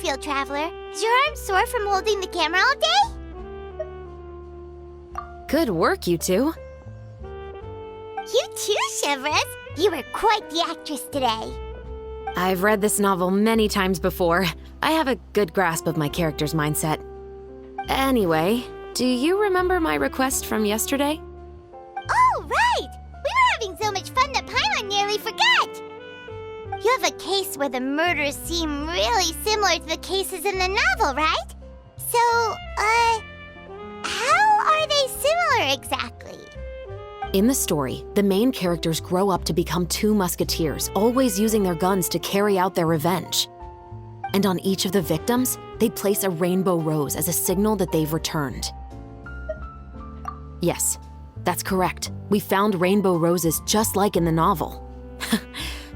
feel, Traveler? Is your arm sore from holding the camera all day? Good work, you two. You too, Chevres. You were quite the actress today. I've read this novel many times before. I have a good grasp of my character's mindset. Anyway, do you remember my request from yesterday? Oh, right! We were having so much fun that Paimon nearly forgot! You have a case where the murders seem really similar to the cases in the novel, right? So, how are they similar exactly? In the story, the main characters grow up to become two musketeers, always using their guns to carry out their revenge. And on each of the victims, they place a rainbow rose as a signal that they've returned. Yes, that's correct. We found rainbow roses just like in the novel.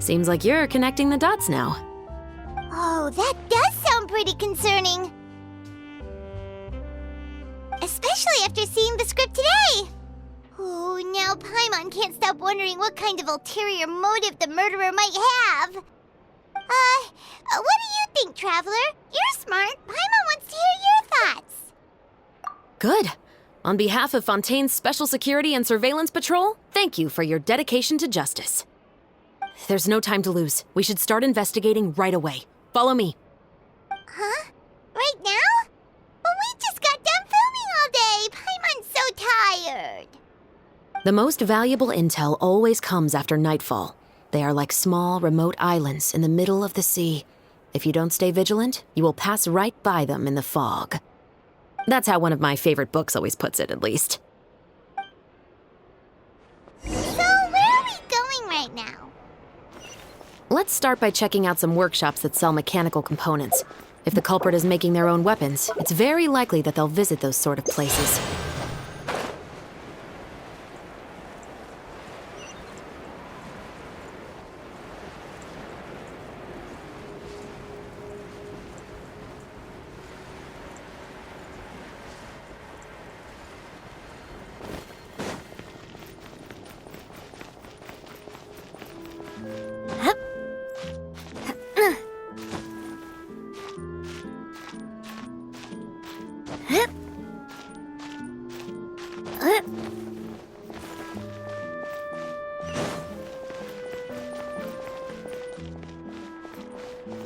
Seems like you're connecting the dots now. Oh, that does sound pretty concerning. Especially after seeing the script today. Oh, now Paimon can't stop wondering what kind of ulterior motive the murderer might have. What do you think, Traveler? You're smart. Paimon wants to hear your thoughts. Good. On behalf of Fontaine's Special Security and Surveillance Patrol, thank you for your dedication to justice. There's no time to lose. We should start investigating right away. Follow me. Huh? Right now? But we just got done filming all day. Paimon's so tired. The most valuable intel always comes after nightfall. They are like small, remote islands in the middle of the sea. If you don't stay vigilant, you will pass right by them in the fog. That's how one of my favorite books always puts it, at least. So, where are we going right now? Let's start by checking out some workshops that sell mechanical components. If the culprit is making their own weapons, it's very likely that they'll visit those sort of places.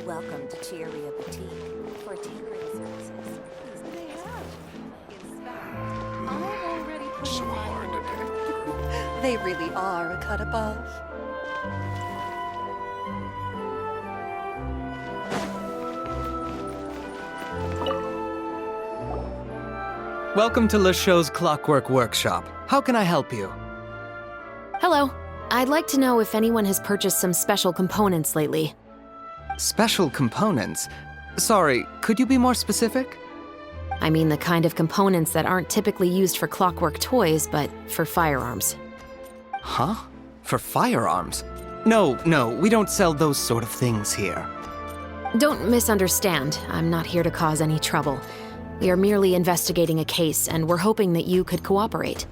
Welcome to Cheeria Boutique. For tailoring services, please I'm already So hard to get through. They really are a cut above. Welcome to LeChaux's Clockwork Workshop. How can I help you? Hello. I'd like to know if anyone has purchased some special components lately. Special components? Sorry, could you be more specific? I mean the kind of components that aren't typically used for clockwork toys, but for firearms. Huh? For firearms? No, we don't sell those sort of things here. Don't misunderstand. I'm not here to cause any trouble. We are merely investigating a case, and we're hoping that you could cooperate.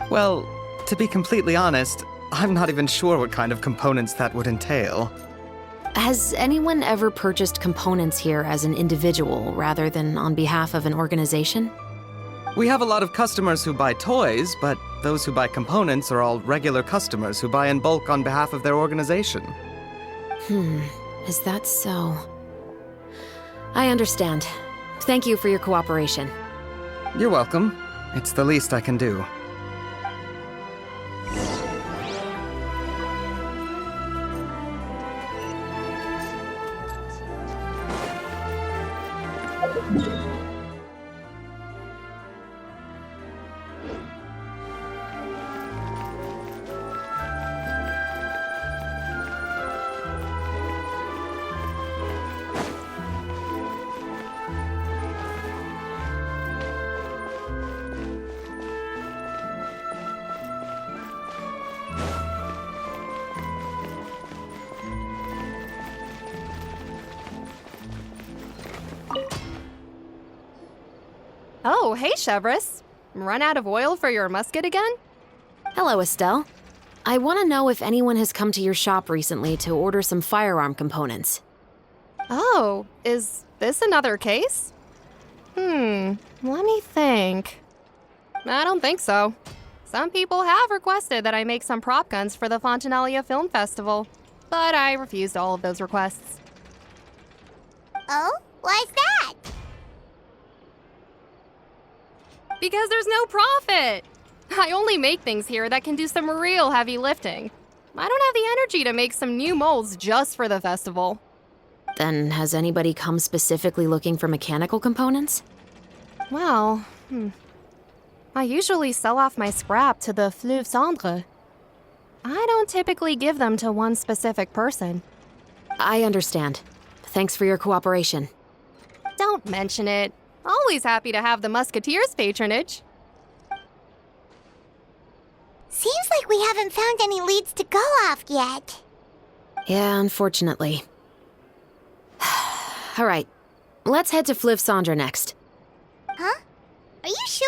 Well, to be completely honest, I'm not even sure what kind of components that would entail. Has anyone ever purchased components here as an individual rather than on behalf of an organization? We have a lot of customers who buy toys, but those who buy components are all regular customers who buy in bulk on behalf of their organization. Is that so? I understand. Thank you for your cooperation. You're welcome. It's the least I can do. Oh, hey, Chevres. Run out of oil for your musket again? Hello, Estelle. I want to know if anyone has come to your shop recently to order some firearm components. Oh, is this another case? Let me think. I don't think so. Some people have requested that I make some prop guns for the Fontanalia Film Festival, but I refused all of those requests. Oh? Why's that? Because there's no profit! I only make things here that can do some real heavy lifting. I don't have the energy to make some new molds just for the festival. Then has anybody come specifically looking for mechanical components? Well, I usually sell off my scrap to the Fleuve Cendre. I don't typically give them to one specific person. I understand. Thanks for your cooperation. Don't mention it. Always happy to have the Musketeers' patronage. Seems like we haven't found any leads to go off yet. Yeah, unfortunately. All right, let's head to Fleuve Cendre next. Huh? Are you sure?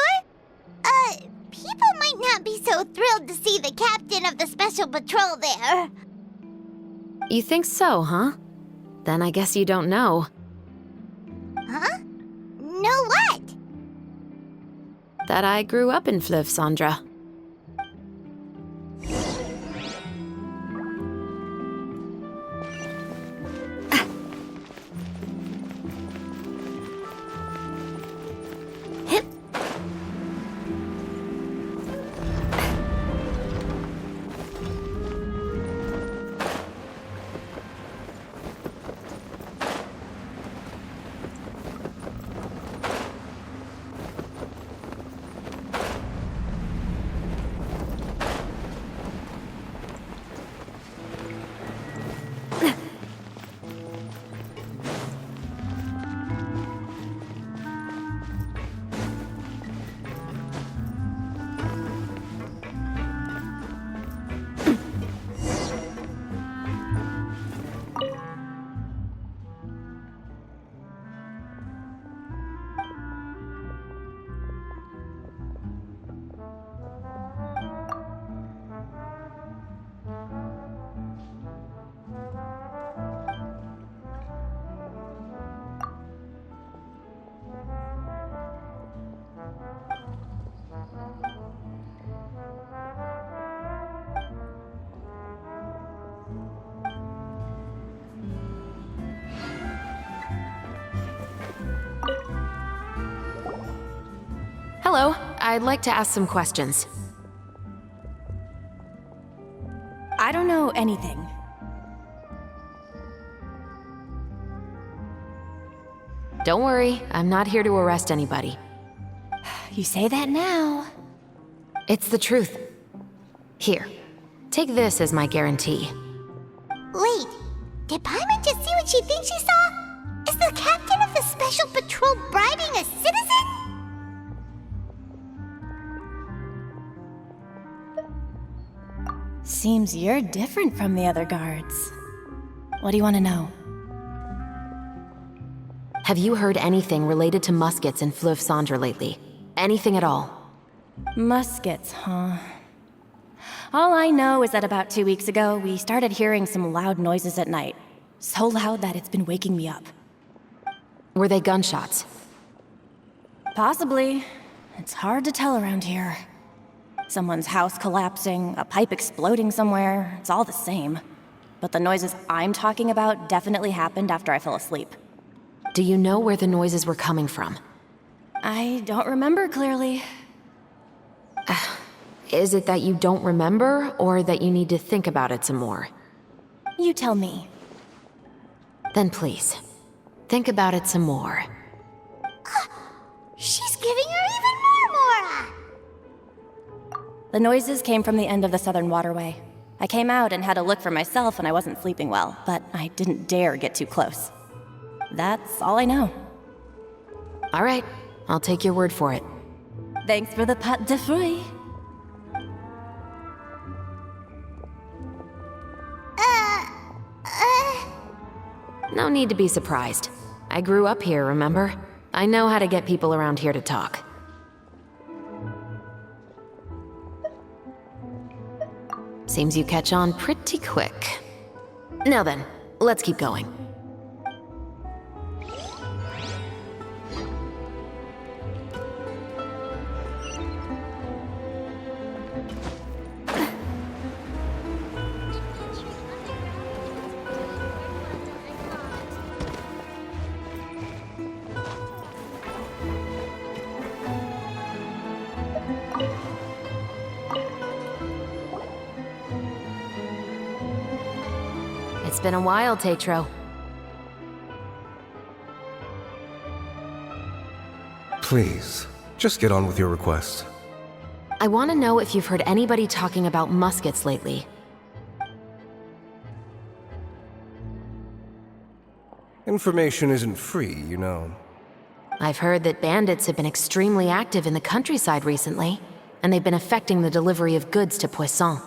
People might not be so thrilled to see the captain of the special patrol there. You think so, huh? Then I guess you don't know. Huh? Know what? That I grew up in Fleuve Cendre. Hello, I'd like to ask some questions. I don't know anything. Don't worry, I'm not here to arrest anybody. You say that now. It's the truth. Here, take this as my guarantee. Wait, did Paimon just see what she thinks she saw? Is the captain of the special patrol bribing a citizen? Seems you're different from the other guards. What do you want to know? Have you heard anything related to muskets in Fleuve Cendre lately? Anything at all? Muskets, huh? All I know is that about 2 weeks ago, we started hearing some loud noises at night. So loud that it's been waking me up. Were they gunshots? Possibly. It's hard to tell around here. Someone's house collapsing, a pipe exploding somewhere, it's all the same. But the noises I'm talking about definitely happened after I fell asleep. Do you know where the noises were coming from? I don't remember clearly. Is it that you don't remember, or that you need to think about it some more? You tell me. Then please, think about it some more. She's giving her even more Mora! The noises came from the end of the Southern Waterway. I came out and had a look for myself when I wasn't sleeping well, but I didn't dare get too close. That's all I know. All right, I'll take your word for it. Thanks for the pâte de fruits. No need to be surprised. I grew up here, remember? I know how to get people around here to talk. Seems you catch on pretty quick. Now then, let's keep going. It's been a while, Tetro. Please, just get on with your request. I want to know if you've heard anybody talking about muskets lately. Information isn't free, you know. I've heard that bandits have been extremely active in the countryside recently, and they've been affecting the delivery of goods to Poisson.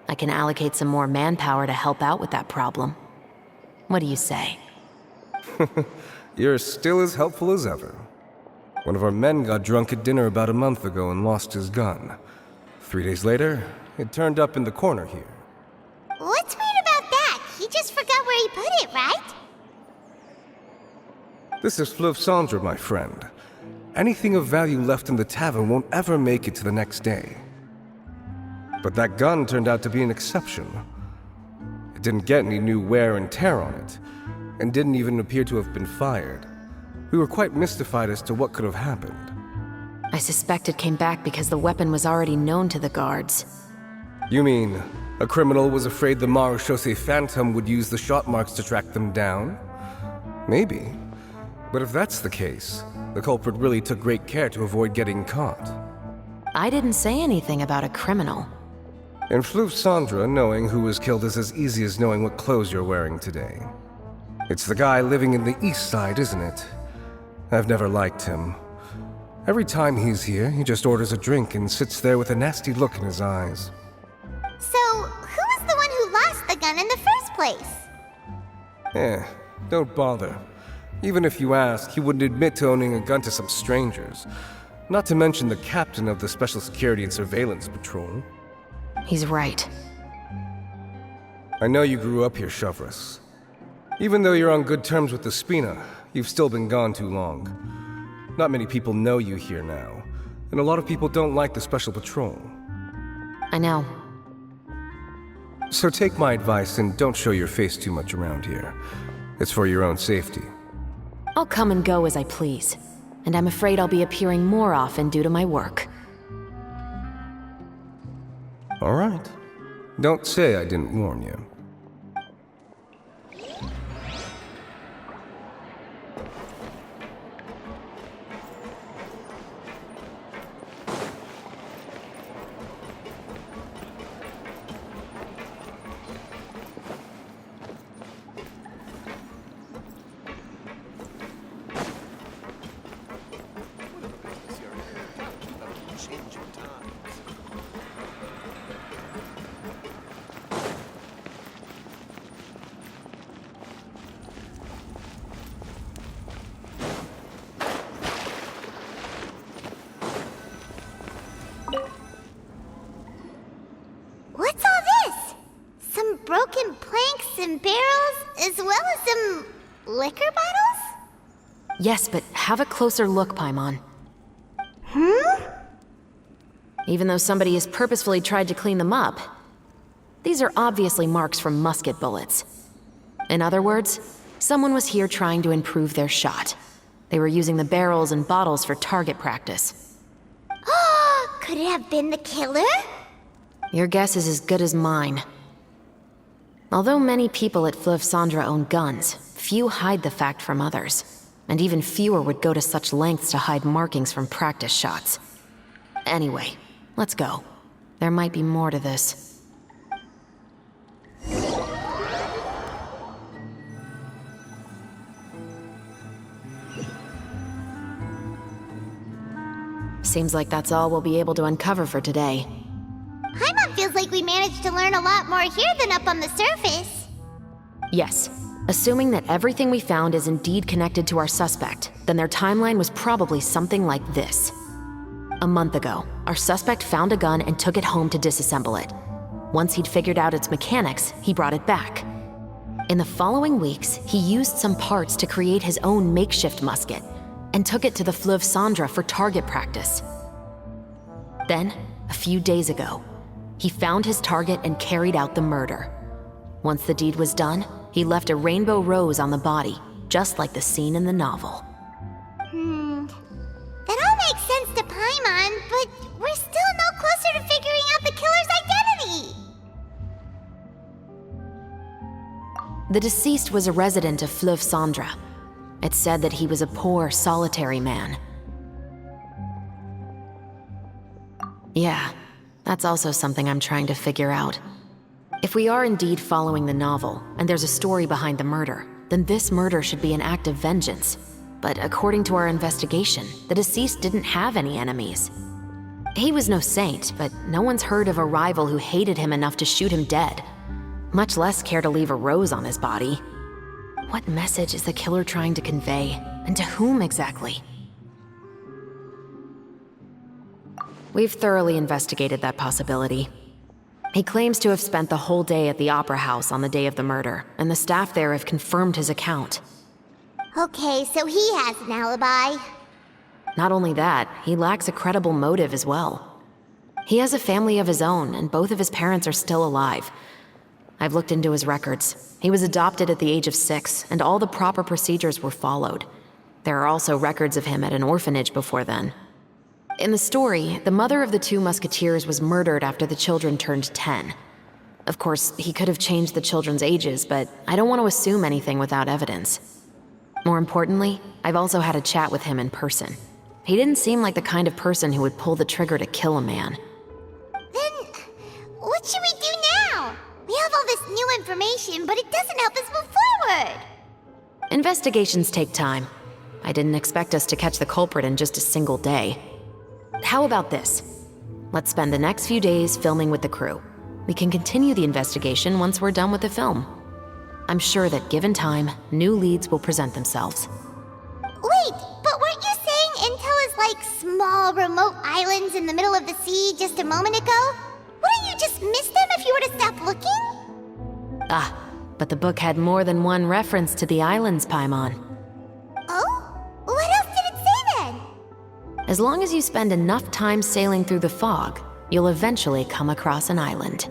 I can allocate some more manpower to help out with that problem. What do you say? You're still as helpful as ever. One of our men got drunk at dinner about a month ago and lost his gun. 3 days later, it turned up in the corner here. What's weird about that? He just forgot where he put it, right? This is Fleuve Cendre, my friend. Anything of value left in the tavern won't ever make it to the next day. But that gun turned out to be an exception. It didn't get any new wear and tear on it, and didn't even appear to have been fired. We were quite mystified as to what could have happened. I suspect it came back because the weapon was already known to the guards. You mean, a criminal was afraid the Marechaussee Phantom would use the shot marks to track them down? Maybe. But if that's the case, the culprit really took great care to avoid getting caught. I didn't say anything about a criminal. In Fleuve Cendre, knowing who was killed is as easy as knowing what clothes you're wearing today. It's the guy living in the east side, isn't it? I've never liked him. Every time he's here, he just orders a drink and sits there with a nasty look in his eyes. So, who was the one who lost the gun in the first place? Don't bother. Even if you ask, he wouldn't admit to owning a gun to some strangers. Not to mention the captain of the Special Security and Surveillance Patrol. He's right. I know you grew up here, Chevres. Even though you're on good terms with the Spina, you've still been gone too long. Not many people know you here now, and a lot of people don't like the Special Patrol. I know. So take my advice and don't show your face too much around here. It's for your own safety. I'll come and go as I please, and I'm afraid I'll be appearing more often due to my work. All right. Don't say I didn't warn you. What's all this? Some broken planks and barrels, as well as some liquor bottles? Yes, but have a closer look, Paimon. Even though somebody has purposefully tried to clean them up, these are obviously marks from musket bullets. In other words, someone was here trying to improve their shot. They were using the barrels and bottles for target practice. Could it have been the killer? Your guess is as good as mine. Although many people at Fleuve Cendre own guns, few hide the fact from others. And even fewer would go to such lengths to hide markings from practice shots. Anyway, let's go. There might be more to this. Seems like that's all we'll be able to uncover for today. Paimon feels like we managed to learn a lot more here than up on the surface. Yes. Assuming that everything we found is indeed connected to our suspect, then their timeline was probably something like this. A month ago, our suspect found a gun and took it home to disassemble it. Once he'd figured out its mechanics, he brought it back. In the following weeks, he used some parts to create his own makeshift musket and took it to the Fleuve Cendre for target practice. Then, a few days ago, he found his target and carried out the murder. Once the deed was done, he left a rainbow rose on the body, just like the scene in the novel. That all makes sense to Paimon, but we're still no closer to figuring out the killer's identity. The deceased was a resident of Fleuve Cendre. It's said that he was a poor, solitary man. Yeah, that's also something I'm trying to figure out. If we are indeed following the novel, and there's a story behind the murder, then this murder should be an act of vengeance. But according to our investigation, the deceased didn't have any enemies. He was no saint, but no one's heard of a rival who hated him enough to shoot him dead, much less care to leave a rose on his body. What message is the killer trying to convey, and to whom exactly? We've thoroughly investigated that possibility. He claims to have spent the whole day at the Opera House on the day of the murder, and the staff there have confirmed his account. Okay, so he has an alibi. Not only that, he lacks a credible motive as well. He has a family of his own, and both of his parents are still alive. I've looked into his records. He was adopted at the age of 6, and all the proper procedures were followed. There are also records of him at an orphanage before then. In the story, the mother of the 2 musketeers was murdered after the children turned 10. Of course, he could have changed the children's ages, but I don't want to assume anything without evidence. More importantly, I've also had a chat with him in person. He didn't seem like the kind of person who would pull the trigger to kill a man. Then, what should we do now? We have all this new information, but it doesn't help us move forward. Investigations take time. I didn't expect us to catch the culprit in just a single day. How about this? Let's spend the next few days filming with the crew. We can continue the investigation once we're done with the film. I'm sure that given time, new leads will present themselves. Wait, but weren't you saying Intel is like small, remote islands in the middle of the sea just a moment ago? Wouldn't you just miss them if you were to stop looking? Ah, but the book had more than one reference to the islands, Paimon. Oh? What else did it say then? As long as you spend enough time sailing through the fog, you'll eventually come across an island.